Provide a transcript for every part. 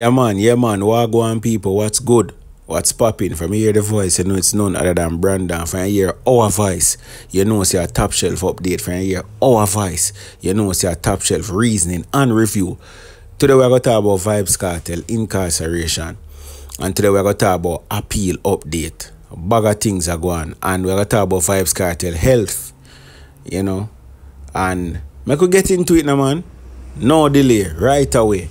Yeah man, Wagwan people, what's good? What's popping? From hear the voice, you know it's none other than Brandon. From hear our voice, you know it's a top shelf update. From hear our voice, you know it's a top shelf reasoning and review. Today we're going to talk about Vybz Kartel incarceration. And today we're going to talk about appeal update. A bag of things are going on. And we're going to talk about Vybz Kartel health, you know. And I could get into it now, man. No delay, right away.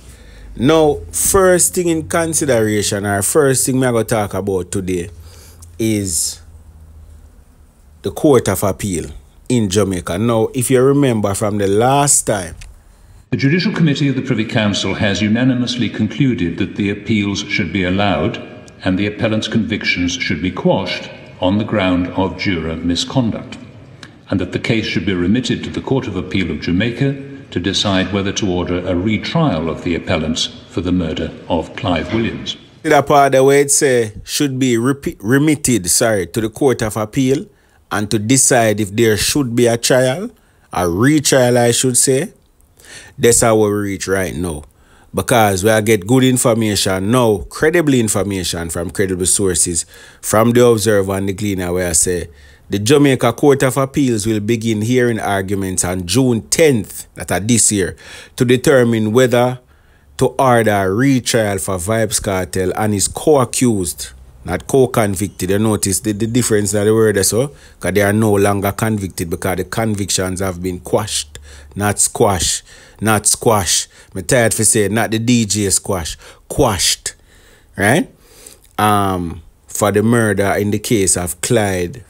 Now, first thing in consideration, or first thing I'm going to talk about today is the Court of Appeal in Jamaica. Now, if you remember from the last time, the Judicial Committee of the Privy Council has unanimously concluded that the appeals should be allowed and the appellant's convictions should be quashed on the ground of juror misconduct, and that the case should be remitted to the Court of Appeal of Jamaica to decide whether to order a retrial of the appellants for the murder of Clive Williams. That part the way it say should be remitted to the Court of Appeal and to decide if there should be a trial, a retrial I should say. That's how we reach right now. Because we get good information now, credible information from credible sources, from the Observer and the Gleaner, where I say the Jamaica Court of Appeals will begin hearing arguments on June 10th, that are this year, to determine whether to order a retrial for Vybz Kartel and his co-accused, not co-convicted. You notice the difference in the word, so because they are no longer convicted because the convictions have been quashed, not squash, not squash. I'm tired for saying not the DJ squash, quashed, right? For the murder in the case of Clyde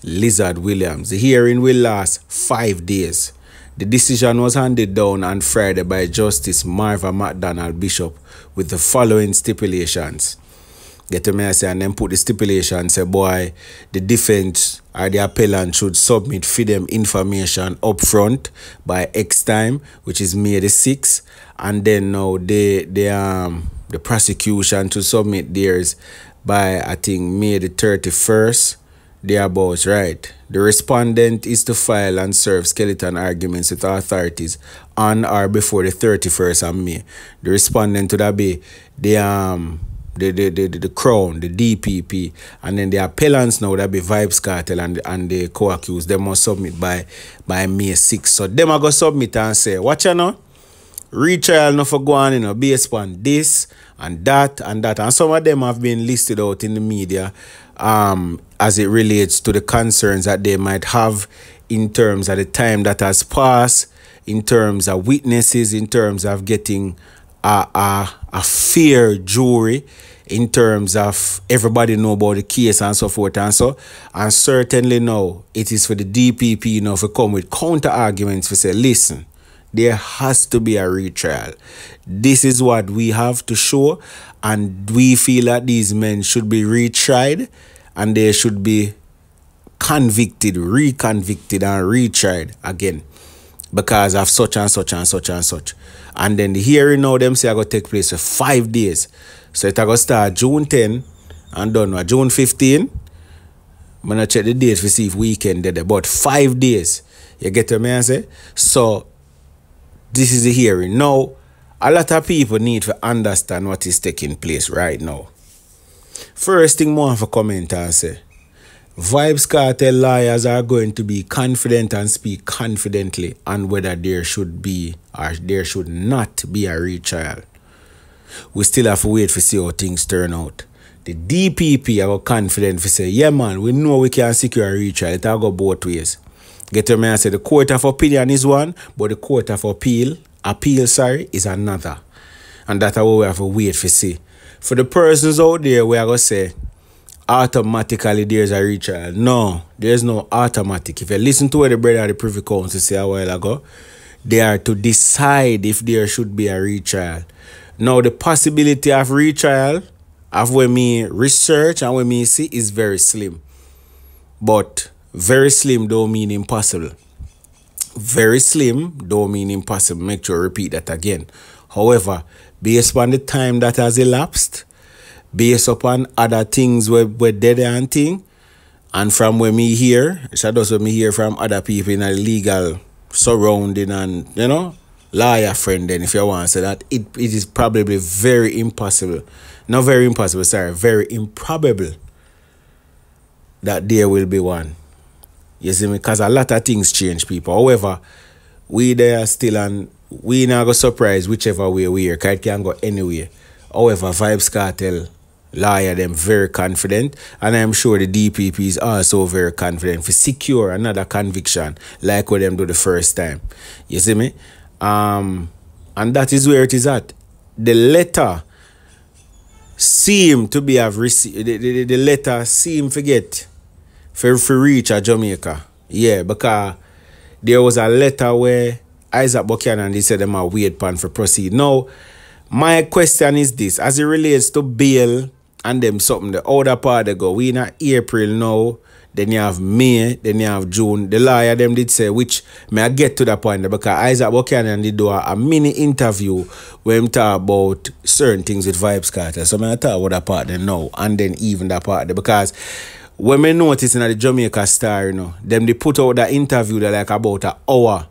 Lizard Williams. The hearing will last 5 days. The decision was handed down on Friday by Justice Marva McDonald Bishop with the following stipulations. Get to me, I say, and then put the stipulations, say, boy, the defense or the appellant should submit for them information up front by X time, which is May the 6th, and then now the prosecution to submit theirs by, I think, May the 31st. Thereabouts, right. The respondent is to file and serve skeleton arguments with authorities on or before the 31st of May. The respondent to that be the Crown, the DPP, and then the appellants now that be Vybz Kartel and the co-accused. They must submit by May 6th. So them are going to submit and say, watch you know, retrial no for go on, you know, based on this and that and that. And some of them have been listed out in the media as it relates to the concerns that they might have in terms of the time that has passed, in terms of witnesses, in terms of getting a fair jury, in terms of everybody know about the case and so forth and so. And certainly now it is for the DPP, you know, to come with counter arguments to say, listen, there has to be a retrial. This is what we have to show, and we feel that these men should be retried and they should be convicted, reconvicted, and retried again because of such and such and such and such. And then the hearing now, them say are going to take place for 5 days. So it's going to start June 10 and done with June 15. I'm going to check the date to see if weekend there. But 5 days. You get what I say? So this is the hearing. Now, a lot of people need to understand what is taking place right now. First thing more for comment and say, Vybz Kartel lawyers are going to be confident and speak confidently on whether there should be or there should not be a retrial. We still have to wait to see how things turn out. The DPP are confident to say, yeah man, we know we can secure a retrial. It will go both ways. Get to me and say the Court of Opinion is one, but the Court of Appeal is another. And that's how we have to wait to see. For the persons out there, we are going to say, automatically there's a retrial. No, there's no automatic. If you listen to what the brother of the Privy Council say a while ago, they are to decide if there should be a retrial. Now, the possibility of retrial, of when me research and when me see, is very slim. But very slim don't mean impossible. Very slim don't mean impossible. Make sure I repeat that again. However, based on the time that has elapsed, based upon other things where dead and thing, and from where me hear, so that's what me hear from other people in a legal surrounding and, you know, lawyer friend then, if you want to say that, it is probably very impossible. Not very impossible, sorry, very improbable that there will be one. You see me? Because a lot of things change, people. However, we there still, and we not go surprise whichever way we are, because it can go anywhere. However, Vybz Kartel lawyer them very confident, and I'm sure the DPP is also very confident to secure another conviction like what them do the first time. You see me? And that is where it is at. The letter seem to be have received. The letter seem to get for reach a Jamaica. Yeah, because there was a letter where Isaac Buchanan, they said them are wait pan for proceed. Now, my question is this, as it relates to bail and them something, the other part they go, we in April now, then you have May, then you have June. The lawyer them did say, which may I get to that point, because Isaac Buchanan did do a mini interview where him talk about certain things with Vybz Kartel. So I talk about that part then now, and then even that part there, because when I notice in the Jamaica Star, you know, them they put out that interview that like about an hour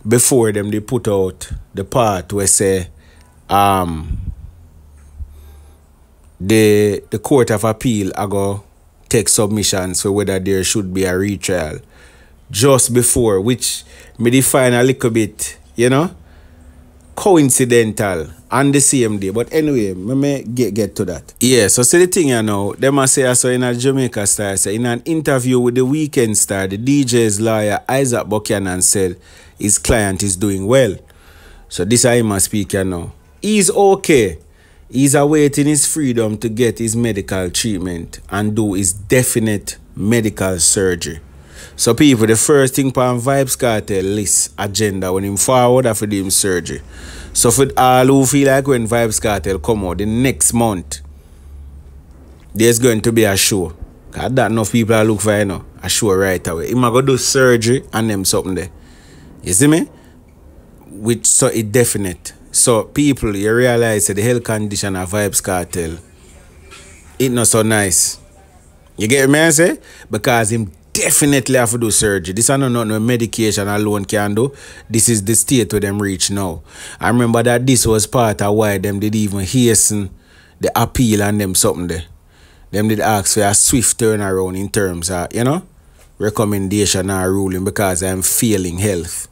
before them they put out the part where say the Court of Appeal are go take submissions for whether there should be a retrial just before, which may define a little bit, you know, coincidental on the same day. But anyway, let me get to that. Yeah, so see the thing you know, them must say so in a Jamaica Star, say in an interview with the Weekend Star, the DJ's lawyer Isaac Buchanan said his client is doing well. So this is him speak you know. He's okay. He's awaiting his freedom to get his medical treatment and do his definite medical surgery. So people, the first thing on Vybz Kartel list agenda when him forward after him surgery. So for all who feel like when Vybz Kartel come out the next month, there's going to be a show. Cause that enough people are look for you know, a show right away. He might go do surgery and them something there. You see me? Which so it definite. So people, you realize that the health condition of Vybz Kartel, it not so nice. You get me I say? Because him definitely have to do surgery. This is not no medication alone can do. This is the state where them reach now. I remember that this was part of why them did even hasten the appeal and them something there. Them did ask for a swift turnaround in terms of, you know, recommendation or ruling because I'm failing health.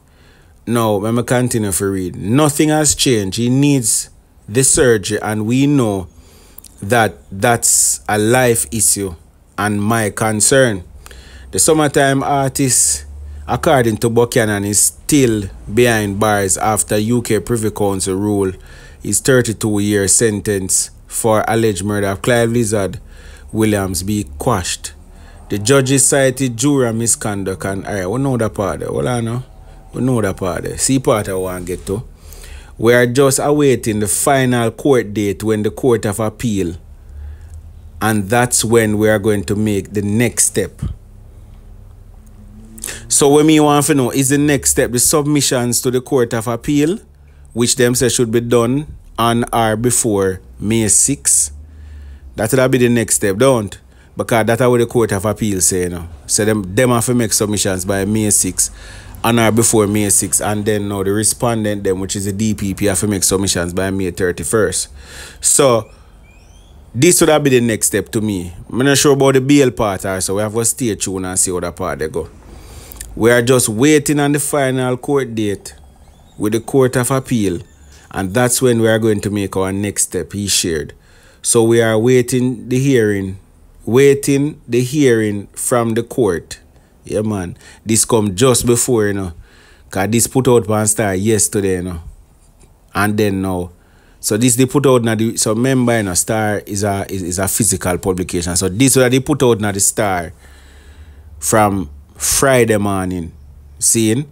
Now, let me continue to read. Nothing has changed. He needs the surgery, and we know that that's a life issue and my concern. The summertime artist, according to Buchanan, is still behind bars after UK Privy Council rule his 32-year sentence for alleged murder of Clive Lizard Williams be quashed. The judges cited juror misconduct and we know that part there. Well, I know. We know that part there. See part I want to get to. We are just awaiting the final court date when the Court of Appeal, and that's when we are going to make the next step. So what me want to know is the next step the submissions to the Court of Appeal, which them say should be done on or before May 6. That will be the next step, don't? Because that's what the Court of Appeal say, you know. So them have to make submissions by May 6. On or before May 6, and then now the respondent them, which is the DPP, have to make submissions by May 31st. So this would have be the next step to me. I'm not sure about the bail part, so we have to stay tuned and see how that part they go. We are just waiting on the final court date with the Court of Appeal, and that's when we are going to make our next step, he shared. So we are waiting the hearing from the court. Yeah, man. This come just before, you know. Because this put out on Star yesterday, you know. And then now. So this they put out now. So remember, you know, Star is a physical publication. So this what they put out now the Star from Friday morning. Seeing?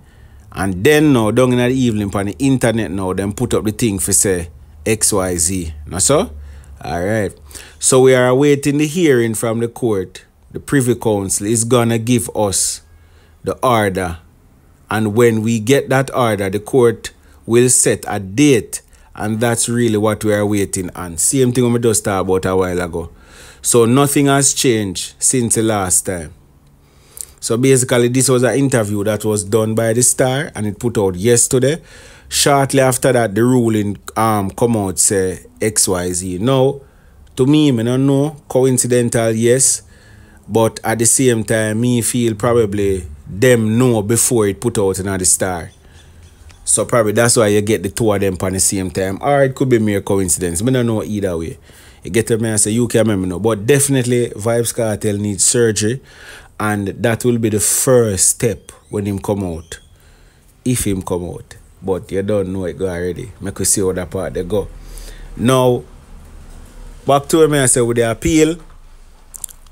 And then now, down in the evening on the internet now, them put up the thing for say XYZ. No so? Alright. So we are awaiting the hearing from the court. The Privy Council is gonna give us the order, and when we get that order, the court will set a date, and that's really what we are waiting on. Same thing we just talked about a while ago. So nothing has changed since the last time. So basically this was an interview that was done by the Star and it put out yesterday. shortly after that, the ruling come out say XYZ. Now, to me, I don't know, coincidental, yes, but at the same time, me feel probably them know before it put out another star. So probably that's why you get the two of them at the same time. Or it could be mere coincidence. I don't know either way. You get to me and say, you can remember no. But definitely, Vybz Kartel needs surgery. And that will be the first step when him come out. If him come out. But you don't know it go already. Make you see how that part they go. Now, back to me and say with the appeal,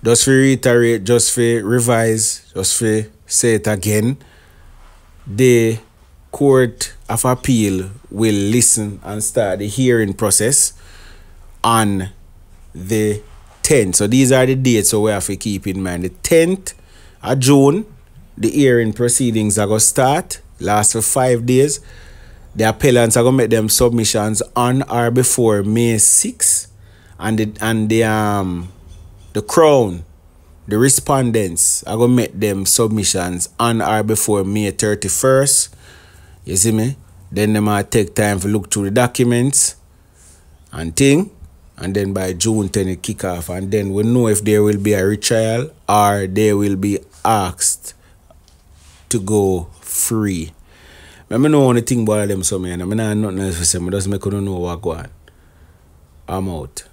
just for reiterate, just for revise, just for say it again, the Court of Appeal will listen and start the hearing process on the 10th. So these are the dates so we have to keep in mind. The 10th of June, the hearing proceedings are going to start, last for 5 days. The appellants are going to make them submissions on or before May 6th. And the Crown, the respondents are going to make them submissions on or before May 31st. You see me? Then they might take time to look through the documents and thing. And then by June 10 it kick off. And then we know if there will be a retrial or they will be asked to go free. I know only thing about them so man. I mean, nothing else to say. I just make you know what go on. I'm out.